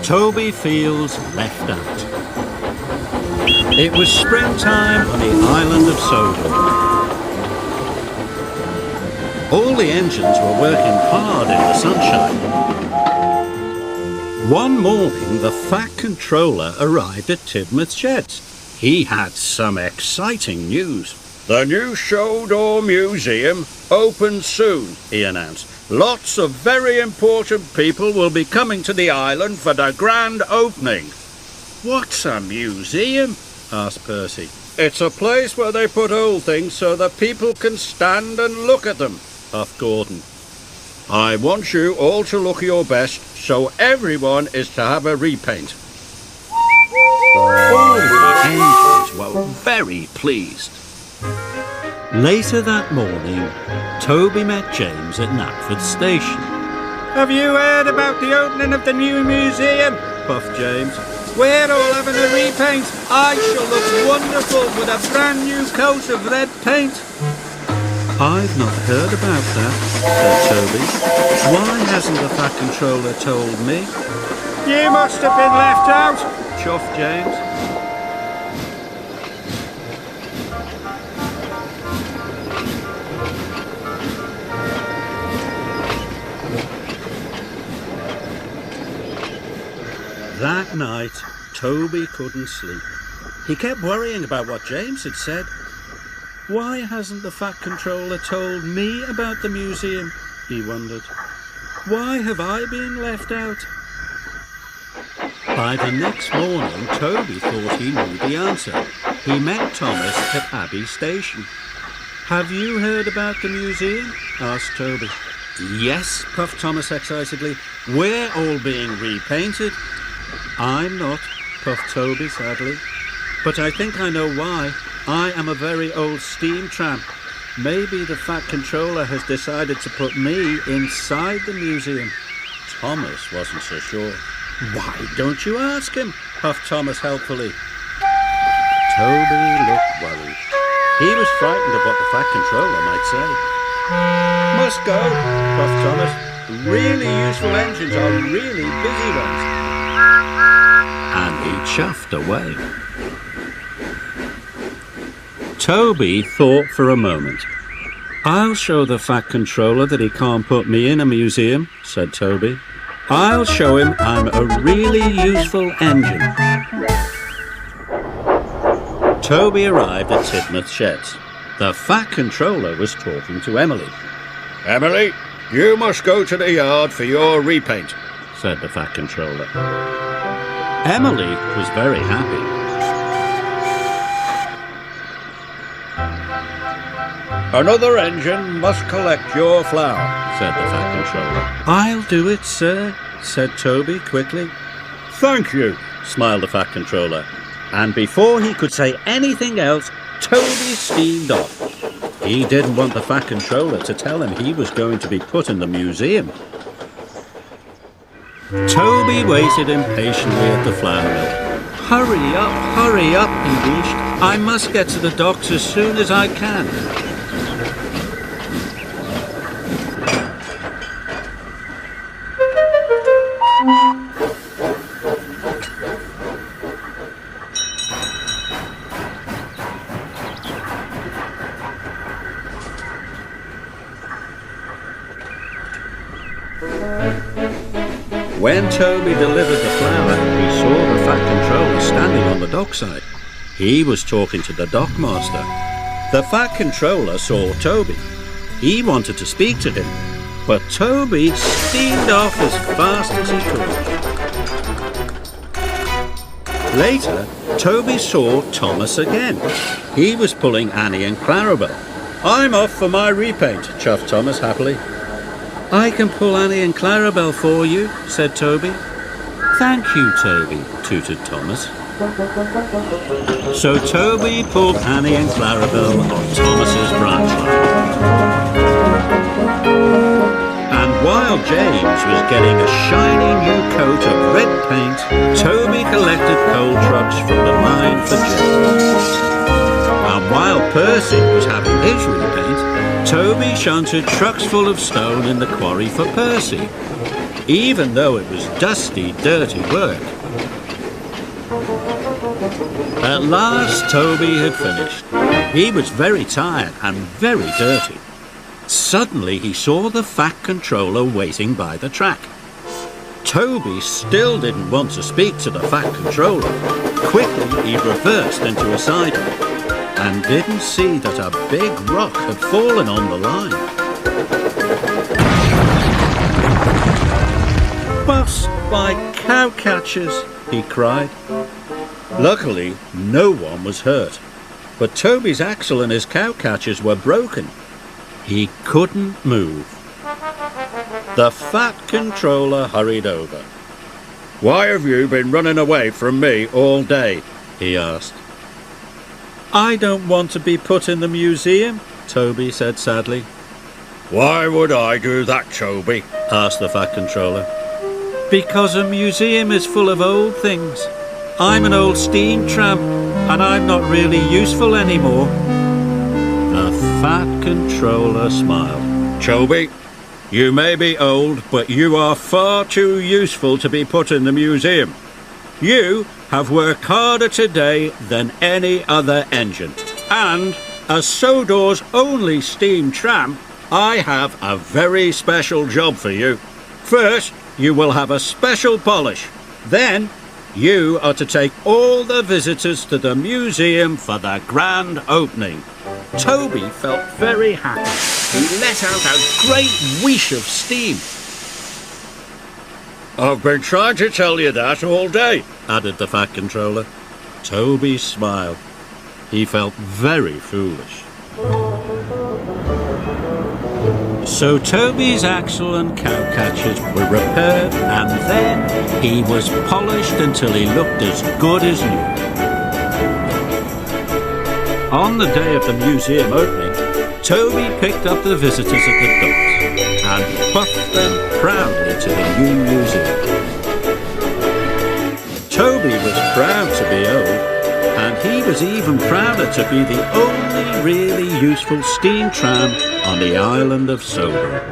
Toby Feels Left Out. It was springtime on the island of Sodor. All the engines were working hard in the sunshine. One morning, the Fat Controller arrived at Tidmouth's sheds. He had some exciting news. "The new Sodor Museum opens soon," he announced. "Lots of very important people will be coming to the island for the grand opening." "What's a museum?" asked Percy. "It's a place where they put old things so that people can stand and look at them," puffed Gordon. "I want you all to look your best, so everyone is to have a repaint." All the engines were very pleased. Later that morning, Toby met James at Knapford Station. "Have you heard about the opening of the new museum?" puffed James. "We're all having a repaint. I shall look wonderful with a brand new coat of red paint." "I've not heard about that," said Toby. "Why hasn't the Fat Controller told me?" "You must have been left out," chuffed James. That night, Toby couldn't sleep. He kept worrying about what James had said. Why hasn't the Fat Controller told me about the museum? He wondered. Why have I been left out? By the next morning, Toby thought he knew the answer. He met Thomas at Abbey Station. "Have you heard about the museum?" asked Toby. "Yes," puffed Thomas excitedly. "We're all being repainted." "I'm not," puffed Toby sadly. "But I think I know why. I am a very old steam tramp. Maybe the Fat Controller has decided to put me inside the museum." Thomas wasn't so sure. "Why don't you ask him?" puffed Thomas helpfully. Toby looked worried. He was frightened of what the Fat Controller might say. "Must go," puffed Thomas. "Really useful engines are really busy ones." And he chuffed away. Toby thought for a moment. "I'll show the Fat Controller that he can't put me in a museum," said Toby. "I'll show him I'm a really useful engine." Toby arrived at Tidmouth's sheds. The Fat Controller was talking to Emily. "Emily, you must go to the yard for your repaint," said the Fat Controller. Emily was very happy. "Another engine must collect your flour," said the Fat Controller. "I'll do it, sir," said Toby quickly. "Thank you," smiled the Fat Controller. And before he could say anything else, Toby steamed off. He didn't want the Fat Controller to tell him he was going to be put in the museum. Toby waited impatiently at the flour mill. Hurry up, he wheezed. "I must get to the docks as soon as I can." When Toby delivered the flour, he saw the Fat Controller standing on the dockside. He was talking to the dockmaster. The Fat Controller saw Toby. He wanted to speak to him, but Toby steamed off as fast as he could. Later, Toby saw Thomas again. He was pulling Annie and Clarabel. "I'm off for my repaint," chuffed Thomas happily. "I can pull Annie and Clarabel for you," said Toby. "Thank you, Toby," tooted Thomas. So Toby pulled Annie and Clarabel on Thomas's branch line. And while James was getting a shiny new coat of red paint, Toby collected coal trucks from the mine for James. And while Percy was having his repaint, Toby shunted trucks full of stone in the quarry for Percy. even though it was dusty, dirty work. At last, Toby had finished. He was very tired and very dirty. Suddenly, he saw the Fat Controller waiting by the track. Toby still didn't want to speak to the Fat Controller. Quickly, he reversed into a sidewalk and didn't see that a big rock had fallen on the line. "Boss, my cow catchers!" he cried. Luckily, no one was hurt, but Toby's axle and his cow catchers were broken. He couldn't move. The Fat Controller hurried over. "Why have you been running away from me all day?" he asked. "I don't want to be put in the museum," Toby said sadly. "Why would I do that, Toby?" asked the Fat Controller. "Because a museum is full of old things. I'm an old steam tramp, and I'm not really useful anymore." The Fat Controller smiled. "Toby, you may be old, but you are far too useful to be put in the museum. You have worked harder today than any other engine. And as Sodor's only steam tramp, I have a very special job for you. First, you will have a special polish. Then, you are to take all the visitors to the museum for the grand opening." Toby felt very happy. He let out a great whoosh of steam. "I've been trying to tell you that all day," added the Fat Controller. Toby smiled. He felt very foolish. So Toby's axle and cow catchers were repaired, and then he was polished until he looked as good as new. On the day of the museum opening, Toby picked up the visitors at the doors and puffed them proudly to the new museum. Toby was proud to be old, and he was even prouder to be the only really useful steam tram on the island of Sodor.